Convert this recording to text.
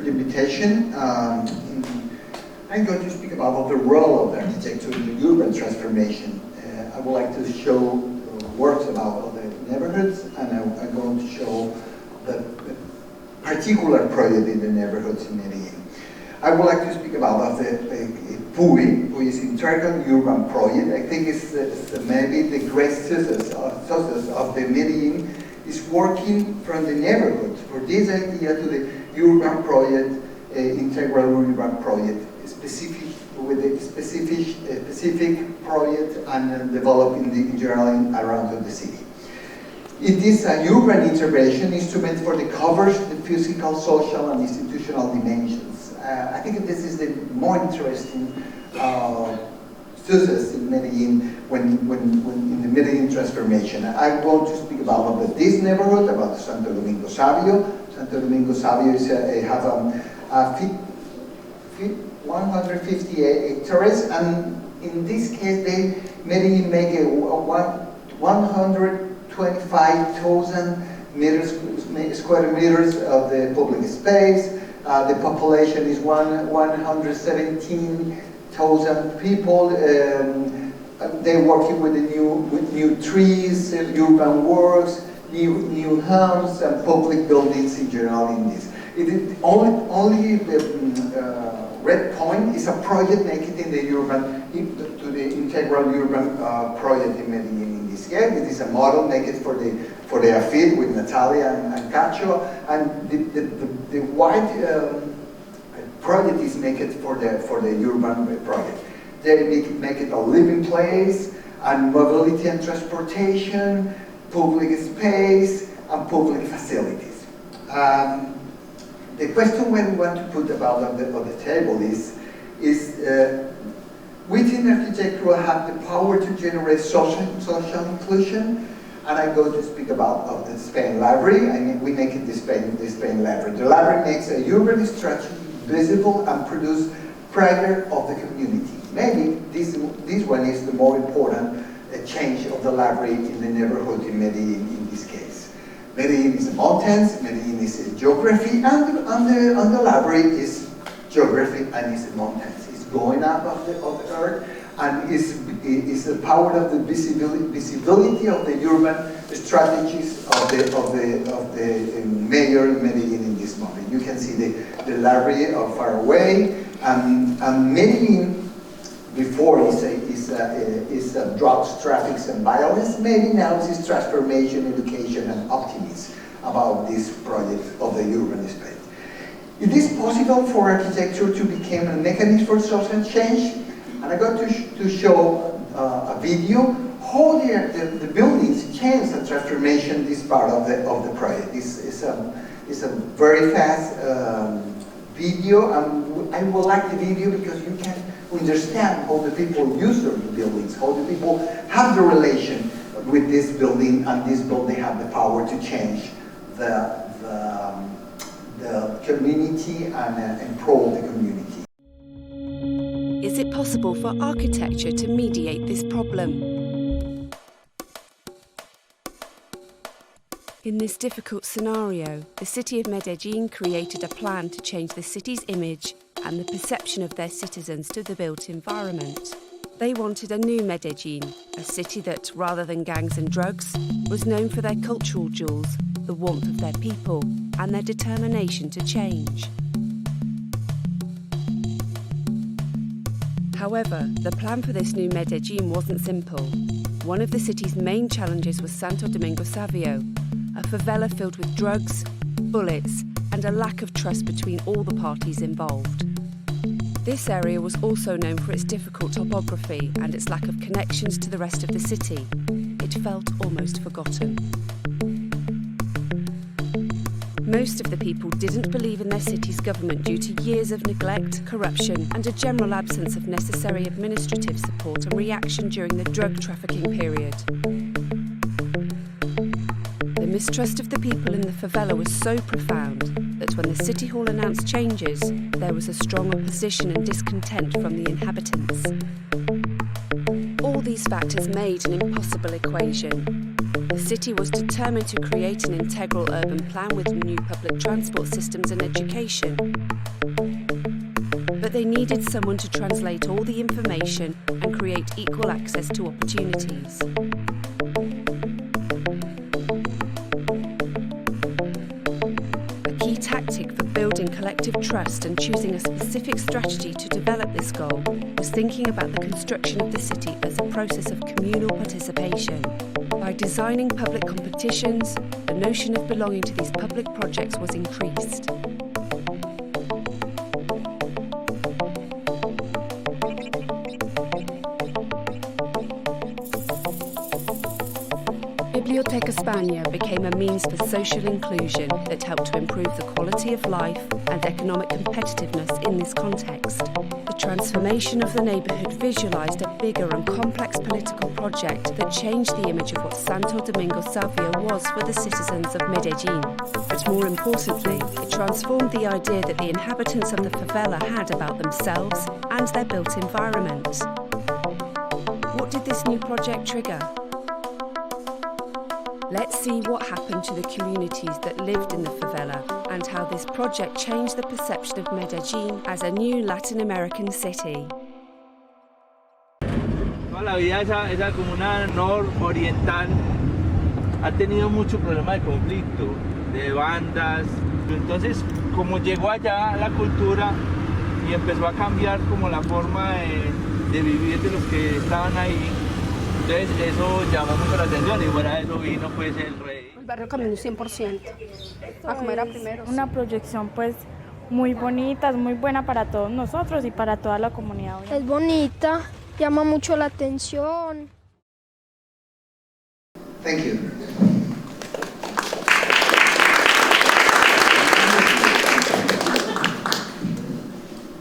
the invitation. I'm going to speak about the role of architecture in the urban transformation. I would like to show works about the neighborhoods, and I'm going to show the particular project in the neighborhoods in Medellin. I would like to speak about the PUI, which is Integral Urban Project. I think it's maybe the great success of the Medellin is working from the neighborhood for this idea to the urban project, integral urban project, with a specific project and developing in general around the city. It is a urban intervention instrument for the covers the physical, social, and institutional dimensions. I think this is the more interesting success in Medellin when in the Medellin transformation. I want to speak about this neighborhood, about Santo Domingo Savio. Santo Domingo Savio is have 158 hectares, and in this case, Medellin make 125,000 square meters of the public space. The population is 117,000 people. They're working with new trees, urban works, new homes, and public buildings in general. In this, only the red point is a project making in the urban to the integral urban project in Medellin. In this case, it is a model make it for the AFID with Natalia and Cacho, and the white project is make it for the urban project. They make it a living place, and mobility and transportation, public space, and public facilities. The question we want to put about on the table is within architecture have the power to generate social inclusion. And I'm going to speak about the Spain library. I mean, we make it the Spain library. The library makes a urban structure visible and produce pride of the community. Maybe this one is the more important change of the library in the neighborhood in Medellin in this case. Medellin is mountains, Medellin is geography, and the library is geography and is mountains. It's going up of the earth, and is the power of the visibility of the urban strategies of the mayor in Medellin in this moment. You can see the library far away, and Medellin before is drugs, traffic, and violence. Maybe now it's transformation, education, and optimism about this project of the urban space. It is possible for architecture to become a mechanism for social change, and I'm going to show a video how the buildings change the transformation. This part of the project. It's a very fast video, and I will like the video because you can understand how the people use the buildings, how the people have the relation with this building, and this building have the power to change the community and improve the community. Is it possible for architecture to mediate this problem? In this difficult scenario, the city of Medellin created a plan to change the city's image and the perception of their citizens to the built environment. They wanted a new Medellin, a city that, rather than gangs and drugs, was known for their cultural jewels, the warmth of their people, and their determination to change. However, the plan for this new Medellin wasn't simple. One of the city's main challenges was Santo Domingo Savio, a favela filled with drugs, bullets, and a lack of trust between all the parties involved. This area was also known for its difficult topography and its lack of connections to the rest of the city. It felt almost forgotten. Most of the people didn't believe in their city's government due to years of neglect, corruption, and a general absence of necessary administrative support and reaction during the drug trafficking period. The mistrust of the people in the favela was so profound that when the City Hall announced changes, there was a strong opposition and discontent from the inhabitants. All these factors made an impossible equation. The city was determined to create an integral urban plan with new public transport systems and education. But they needed someone to translate all the information and create equal access to opportunities. A key tactic for building collective trust and choosing a specific strategy to develop this goal was thinking about the construction of the city as a process of communal participation. By designing public competitions, the notion of belonging to these public projects was increased. Biblioteca España became a means for social inclusion that helped to improve the quality of life and economic competitiveness in this context. The transformation of the neighbourhood visualised a bigger and complex political project that changed the image of what Santo Domingo Savio was for the citizens of Medellin. But more importantly, it transformed the idea that the inhabitants of the favela had about themselves and their built environment. What did this new project trigger? Let's see what happened to the communities that lived in the favela and how this project changed the perception of Medellin as a new Latin American city. Toda la vida esa comuna nororiental ha tenido mucho problema de conflicto, de bandas. Entonces, como llegó allá la cultura y empezó a cambiar como la forma de vivir de los que estaban ahí, entonces eso llamó mucho la atención y fuera de eso vino pues el rey. El barrio cambió un 100%, a como era primero. Una proyección pues muy bonita, es muy buena para todos nosotros y para toda la comunidad. Es bonita, llama mucho la atención. Thank you.